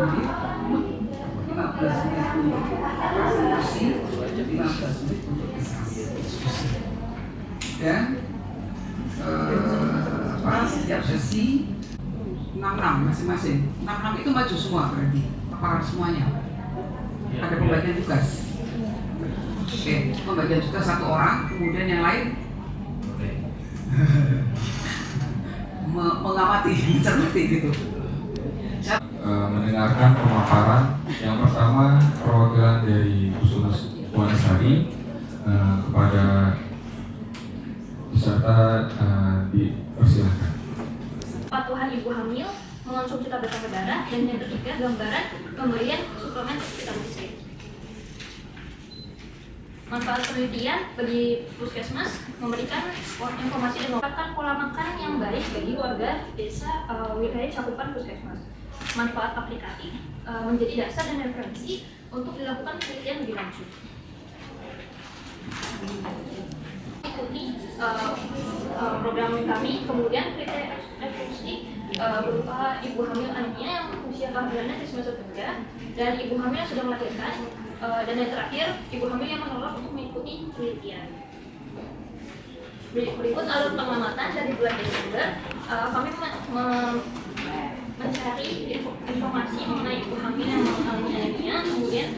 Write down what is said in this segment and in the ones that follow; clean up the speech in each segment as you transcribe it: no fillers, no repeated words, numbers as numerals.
menit, 15 menit untuk presentasi, 15 menit untuk diskusi. Dan setiap sesi 6 masing-masing. 6 itu maju semua berarti, apa semuanya? Ada pembagian tugas. Oke, pembagian tugas 1 orang, kemudian yang lain mengamati, mencermati gitu. Mendengarkan pemaparan yang pertama perwakilan dari Puskesmas Wonosari kepada peserta dipersilakan. Kepatuhan ibu hamil, mengonsumsi tablet tambah darah, dan yang ketiga gambaran pemberian suplemen vitamin C. Manfaat penelitian bagi puskesmas memberikan informasi dan merupakan pola makan yang baik bagi warga desa wilayah cakupan puskesmas. Manfaat aplikatif menjadi dasar dan referensi untuk dilakukan penelitian lebih lanjut. Ikuti program kami, kemudian kriteria eksklusi berupa ibu hamil anemia yang usia kehamilannya di semester 3 dan ibu hamil yang sudah melahirkan, dan yang terakhir ibu hamil yang menolak untuk mengikuti penelitian. Berikut alur pengamatan dari bulan Desember. Kami mencari informasi mengenai ibu hamil yang mengalami anemia, kemudian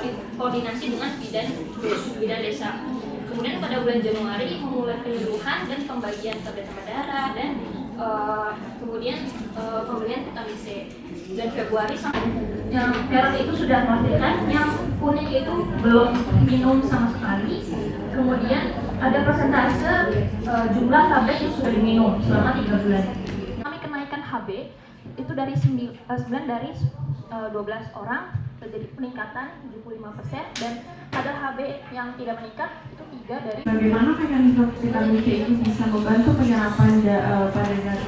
dikoordinasi dengan bidan desa. Kemudian pada bulan Januari memulai penyuluhan dan pembagian tablet tambah darah dan kemudian pemberian vitamin C. Dan Februari sampai yang merah itu sudah melahirkan, yang kuning itu belum minum sama sekali. Kemudian ada persentase jumlah tablet yang sudah diminum selama 3 bulan. Kami kenaikan HB itu dari 9 dari 12 orang terjadi peningkatan 75%, dan kadar HB yang tidak meningkat itu 3 dari. Bagaimana mekanisme vitamin C ini bisa membantu penyerapan pada zat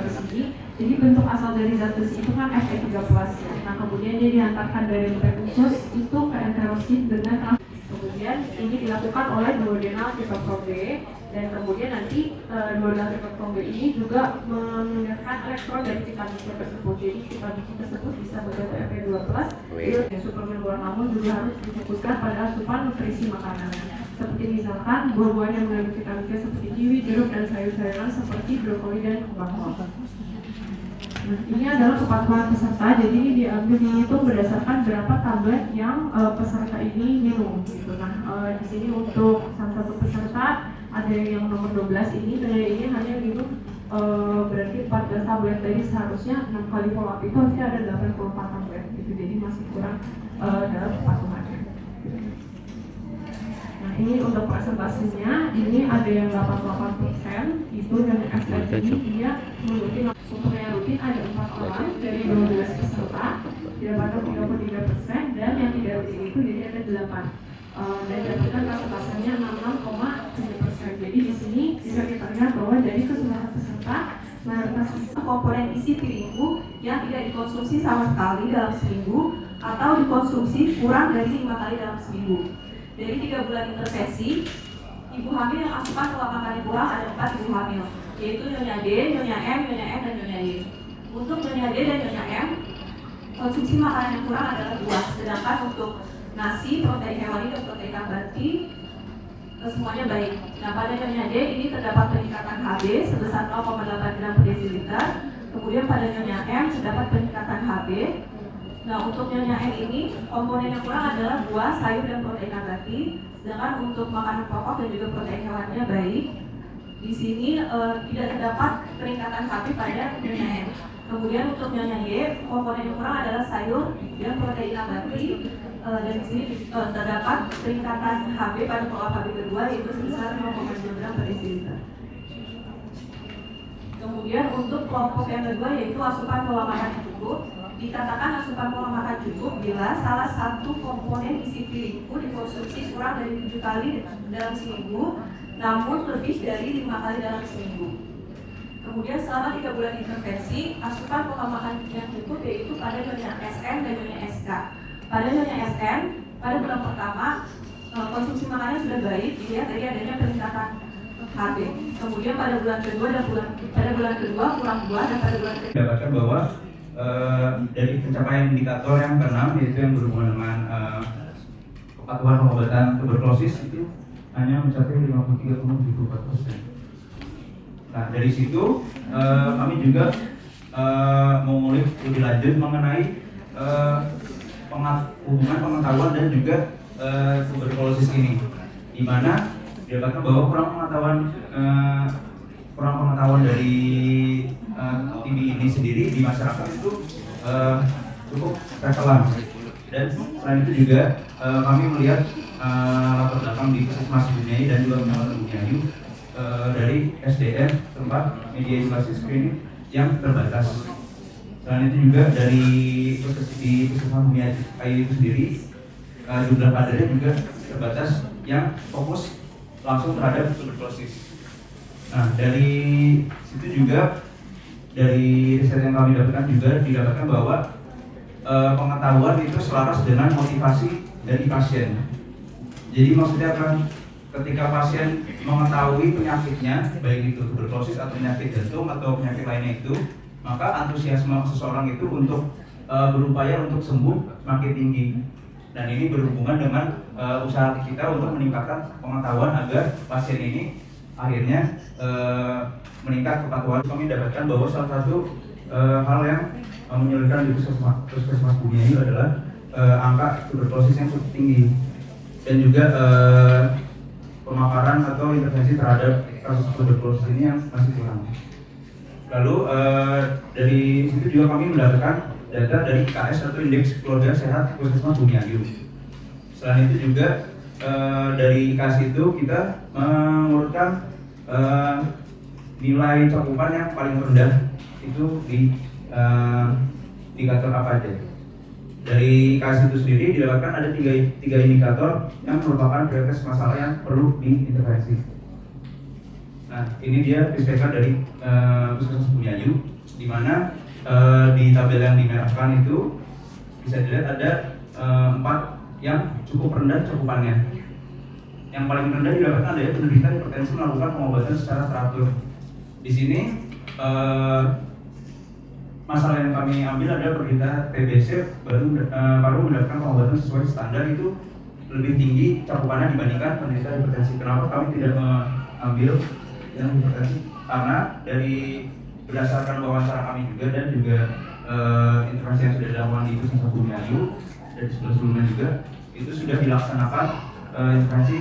besi? Jadi bentuk asal dari zat besi itu kan Fe3+. Nah kemudian dia dihantarkan dari lemak khusus itu ke enterosit dengan kemudian ini dilakukan oleh duodenal tripeptide B, dan kemudian nanti duodenal tripeptide B ini juga menggunakan elektron dari vitamin C tersebut. Jadi vitamin C tersebut bisa membantu Fe2+. Dan suplemen luar namun juga harus difokuskan pada asupan nutrisi makanan. Seperti misalkan buah-buahan yang mengandung vitamin C seperti kiwi, jeruk, dan sayur-sayuran seperti brokoli dan kembang kol. Nah, ini adalah kepatuhan peserta, jadi ini dihitung berdasarkan berapa tablet yang peserta ini minum. Gitu. Nah, di sini untuk salah satu peserta ada yang nomor 12 ini, dan ini hanya minum berarti 14 tablet, dari seharusnya 6 kali follow up itu harusnya ada 84 tablet. Gitu. Jadi masih kurang dalam kepatuhannya. Nah, ini untuk presentasinya, ini ada yang 88%, itu dan FR ini dia mengikuti sumbernya rutin ada 4 orang dari 12 peserta, didapatkan 33%, dan yang tidak rutin itu jadi ada 8. Dan dapatkan presentasinya 66,7%. Jadi di sini bisa kita lihat bahwa dari keseluruhan peserta mayoritas komponen isi piringku yang tidak dikonsumsi sama sekali dalam seminggu atau dikonsumsi kurang dari 5 kali dalam seminggu. Dari 3 bulan intervensi, ibu hamil yang asupan pola makannya kurang ada 4 ibu hamil, yaitu Nyonya D, Nyonya M, Nyonya N, dan Nyonya Y. Untuk Nyonya D dan Nyonya M, konsumsi makanan yang kurang adalah buah, sedangkan untuk nasi, protein hewani, dan protein nabati semuanya baik. Nah, pada Nyonya D ini terdapat peningkatan HB sebesar 0,8 gram per desiliter, kemudian pada Nyonya M terdapat peningkatan HB. Nah, untuk Nyonya N ini komponen yang kurang adalah buah, sayur, dan protein nabati, sedangkan untuk makanan pokok dan juga protein hewannya baik. Di sini tidak terdapat peningkatan HB pada Nyonya N. Kemudian untuk Nyonya Y, komponen yang kurang adalah sayur dan protein nabati, dan di sini terdapat peningkatan HB pada follow-up HB kedua yaitu sebesar 0,2 gram per desiliter. Kemudian untuk kelompok yang kedua yaitu asupan pola makan yang cukup. Dikatakan asupan pola makan cukup bila salah satu komponen isi piringku dikonsumsi kurang dari 7 kali dalam seminggu, namun lebih dari 5 kali dalam seminggu. Kemudian selama 3 bulan intervensi, asupan pola makan yang cukup yaitu pada Nyonya SN dan Nyonya SK. Pada Nyonya SN, pada bulan pertama konsumsi makannya sudah baik, dilihat dari adanya peningkatan HB. Kemudian pada bulan kedua kurang buah, dan pada bulan ketiga dapatkan bahwa dari pencapaian indikator yang keenam, yaitu yang berhubungan dengan kepatuhan pengobatan tuberkulosis itu hanya mencapai 53,74%. Nah, dari situ kami juga mengulik lebih lanjut mengenai hubungan pengetahuan dan juga tuberkulosis ini, di mana didapatkan bahwa kurang pengetahuan dari TB ini sendiri di masyarakat itu cukup prevalan. Dan selain itu juga kami melihat latar belakang di Puskesmas Bunyai dan juga Kecamatan Bumiayu dari SDM tempat media isolasi screening yang terbatas. Selain itu juga dari Puskesmas Bumiayu itu sendiri jumlah kadernya juga terbatas yang fokus langsung terhadap tuberkulosis. Nah, dari situ juga dari riset yang kami dapatkan juga didapatkan bahwa pengetahuan itu selaras dengan motivasi dari pasien. Jadi maksudnya apa? Ketika pasien mengetahui penyakitnya, baik itu tuberkulosis atau penyakit jantung atau penyakit lainnya itu, maka antusiasme seseorang itu untuk berupaya untuk sembuh semakin tinggi. Dan ini berhubungan dengan usaha kita untuk meningkatkan pengetahuan agar pasien ini akhirnya meningkat kepatuhan. Kami dapatkan bahwa salah satu hal yang menyulitkan di Puskesmas Bumiayu adalah angka tuberkulosis yang cukup tinggi dan juga pemaparan atau intervensi terhadap kasus tuberkulosis ini yang masih kurang. Lalu dari situ juga kami mendapatkan data dari IKS atau Indeks Keluarga Sehat Puskesmas Bumiayu. Selain itu juga dari IKS itu kita mengurutkan nilai cakupan yang paling rendah itu di indikator apa aja. Dari IKS itu sendiri didapatkan ada tiga indikator yang merupakan prioritas masalah yang perlu diintervensi. Nah, ini dia dispesikan dari Puskesmas Bumiayu, di mana di tabel yang dimerahkan itu bisa dilihat ada 4 yang cukup rendah cakupannya. Yang paling rendah didapatkan ada penderita hipertensi melakukan pengobatan secara teratur. Di sini masalah yang kami ambil ada penderita TBC baru mendapatkan pengobatan sesuai standar itu lebih tinggi cakupannya dibandingkan penderita hipertensi. Kenapa kami tidak mengambil yang hipertensi? Karena dari berdasarkan wawancara kami juga dan juga intervensi yang sudah dilakukan di Puskesmas Bumiayu dan sebelumnya juga itu sudah dilaksanakan intervensi.